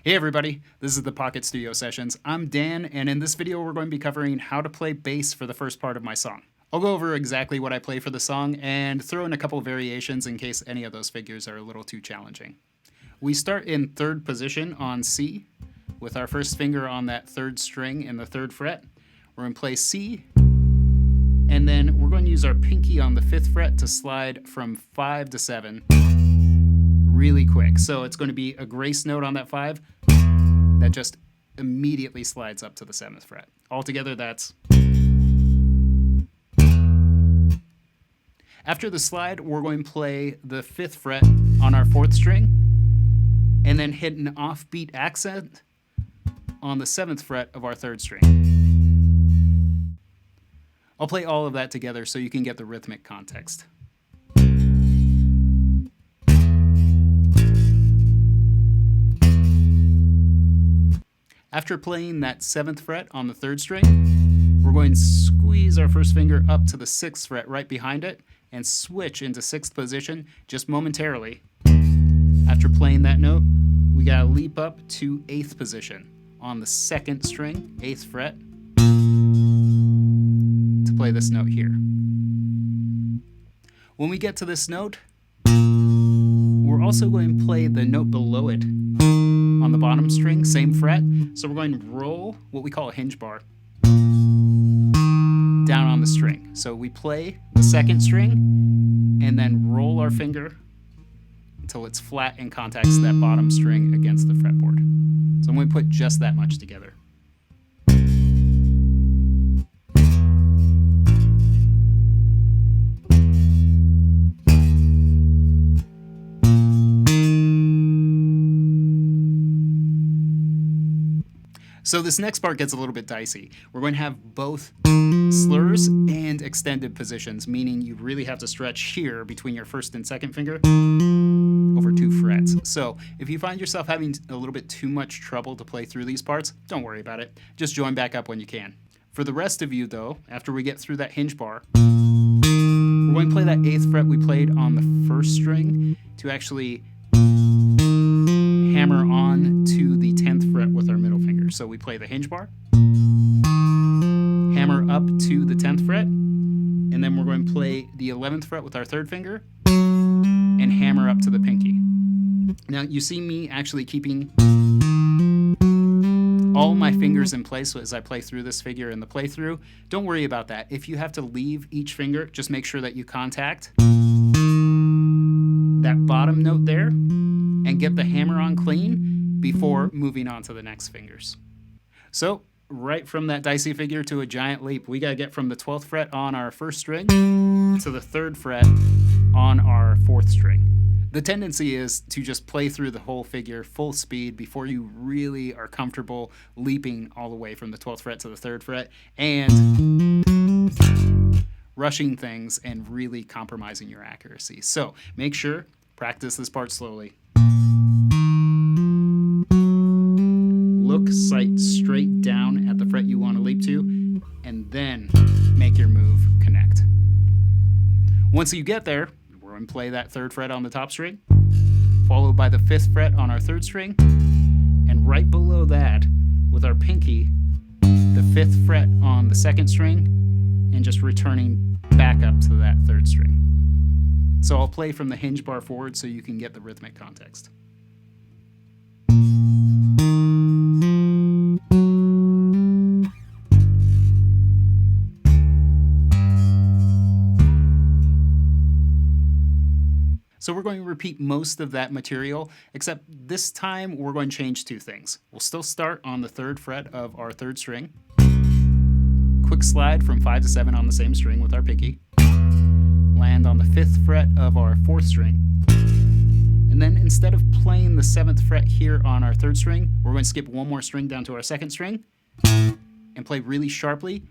Hey everybody, this is the Pocket Studio Sessions. I'm Dan, and in this video we're going to be covering how to play bass for the first part of my song. I'll go over exactly what I play for the song and throw in a couple variations in case any of those figures are a little too challenging. We start in third position on C, with our first finger on that third string in the third fret. We're going to play C, and then we're going to use our pinky on the fifth fret to slide from 5 to 7 really quick. So it's going to be a grace note on that 5 that just immediately slides up to the 7th fret. Altogether, that's... After the slide, we're going to play the 5th fret on our 4th string and then hit an offbeat accent on the 7th fret of our 3rd string. I'll play all of that together so you can get the rhythmic context. After playing that 7th fret on the 3rd string, we're going to squeeze our first finger up to the 6th fret right behind it and switch into 6th position just momentarily. After playing that note, we gotta leap up to 8th position on the 2nd string, 8th fret, to play this note here. When we get to this note, we're also going to play the note below it on the bottom string, same fret. So we're going to roll what we call a hinge bar down on the string. So we play the 2nd string and then roll our finger until it's flat and contacts that bottom string against the fretboard. So I'm going to put just that much together. So this next part gets a little bit dicey. We're going to have both slurs and extended positions, meaning you really have to stretch here between your 1st and 2nd finger over 2 frets. So if you find yourself having a little bit too much trouble to play through these parts, don't worry about it. Just join back up when you can. For the rest of you though, after we get through that hinge bar, we're going to play that 8th fret we played on the 1st string to actually hammer on to the 10th fret with our middle finger. So we play the hinge bar, hammer up to the 10th fret, and then we're going to play the 11th fret with our 3rd finger and hammer up to the pinky. Now you see me actually keeping all my fingers in place as I play through this figure in the playthrough. Don't worry about that. If you have to leave each finger, just make sure that you contact that bottom note there and get the hammer on clean before moving on to the next fingers. So right from that dicey figure to a giant leap, we gotta get from the 12th fret on our 1st string to the 3rd fret on our 4th string. The tendency is to just play through the whole figure full speed before you really are comfortable leaping all the way from the 12th fret to the 3rd fret and rushing things and really compromising your accuracy. So make sure, practice this part slowly. Look, sight straight down at the fret you want to leap to, and then make your move connect. Once you get there, we're going to play that 3rd fret on the top string, followed by the 5th fret on our 3rd string, and right below that, with our pinky, the 5th fret on the 2nd string, and just returning back up to that 3rd string. So I'll play from the hinge bar forward so you can get the rhythmic context. So we're going to repeat most of that material, except this time we're going to change 2 things. We'll still start on the 3rd fret of our 3rd string, quick slide from 5 to 7 on the same string with our pinky, land on the 5th fret of our 4th string, and then instead of playing the 7th fret here on our 3rd string, we're going to skip one more string down to our 2nd string and play really sharply,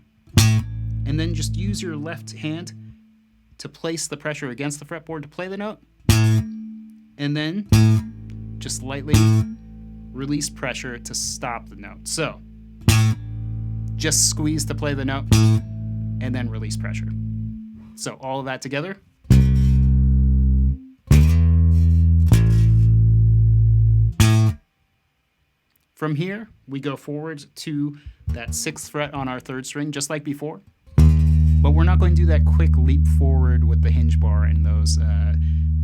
and then just use your left hand to place the pressure against the fretboard to play the note, and then just lightly release pressure to stop the note. So just squeeze to play the note and then release pressure. So all of that together. From here, we go forward to that 6th fret on our 3rd string, just like before. But we're not going to do that quick leap forward with the hinge bar and those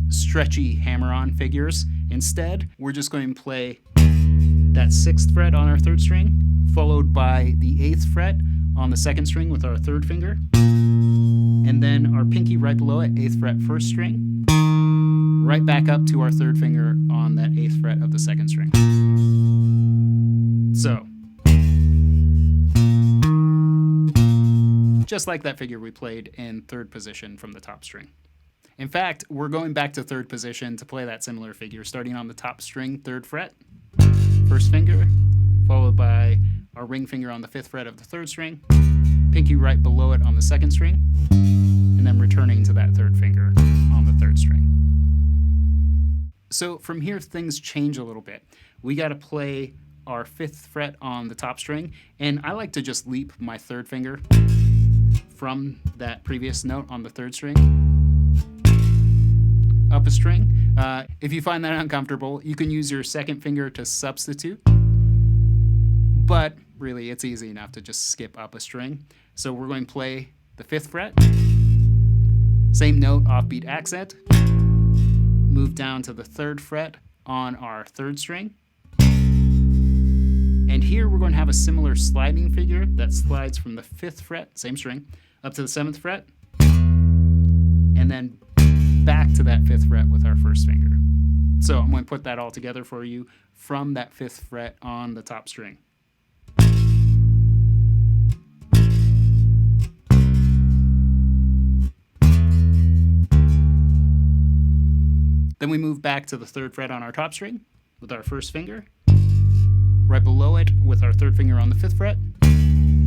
stretchy hammer-on figures. Instead, we're just going to play that 6th fret on our 3rd string, followed by the 8th fret on the 2nd string with our 3rd finger, and then our pinky right below it, 8th fret 1st string, right back up to our 3rd finger on that 8th fret of the 2nd string. So, just like that figure we played in 3rd position from the top string. In fact, we're going back to 3rd position to play that similar figure, starting on the top string, 3rd fret, 1st finger, followed by our ring finger on the 5th fret of the 3rd string, pinky right below it on the 2nd string, and then returning to that 3rd finger on the 3rd string. So from here, things change a little bit. We got to play our 5th fret on the top string, and I like to just leap my 3rd finger from that previous note on the 3rd string up a string. If you find that uncomfortable, you can use your 2nd finger to substitute, but really it's easy enough to just skip up a string. So we're going to play the 5th fret, same note, offbeat accent, move down to the 3rd fret on our 3rd string, and here we're going to have a similar sliding figure that slides from the 5th fret, same string, up to the 7th fret, and then back to that 5th fret with our 1st finger. So I'm going to put that all together for you from that 5th fret on the top string. Then we move back to the 3rd fret on our top string with our 1st finger, right below it with our 3rd finger on the 5th fret,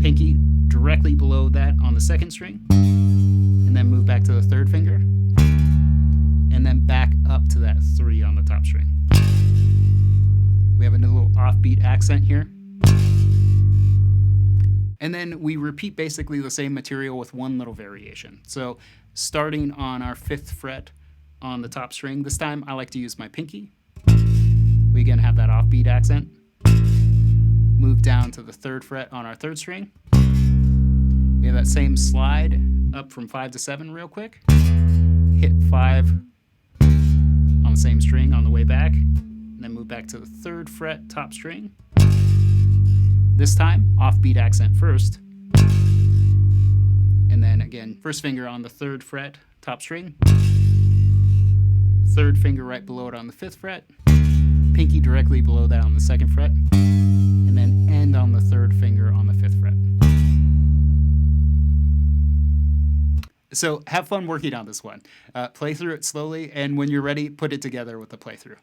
pinky directly below that on the 2nd string, and then move back to the 3rd finger, and then back up to that 3 on the top string. We have a little offbeat accent here. And then we repeat basically the same material with one little variation. So starting on our 5th fret on the top string, this time I like to use my pinky. We again have that offbeat accent. Move down to the 3rd fret on our 3rd string. We have that same slide up from 5 to 7 real quick. Hit 5 on the same string on the way back, and then move back to the 3rd fret top string. This time, offbeat accent first, and then again, 1st finger on the 3rd fret top string, 3rd finger right below it on the 5th fret, pinky directly below that on the 2nd fret, and then end on the 3rd finger on the 5th fret. So have fun working on this one. Play through it slowly, and when you're ready, put it together with the playthrough.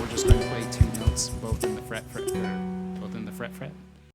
We're just going to play 2 notes, both in the fret, both in the fret.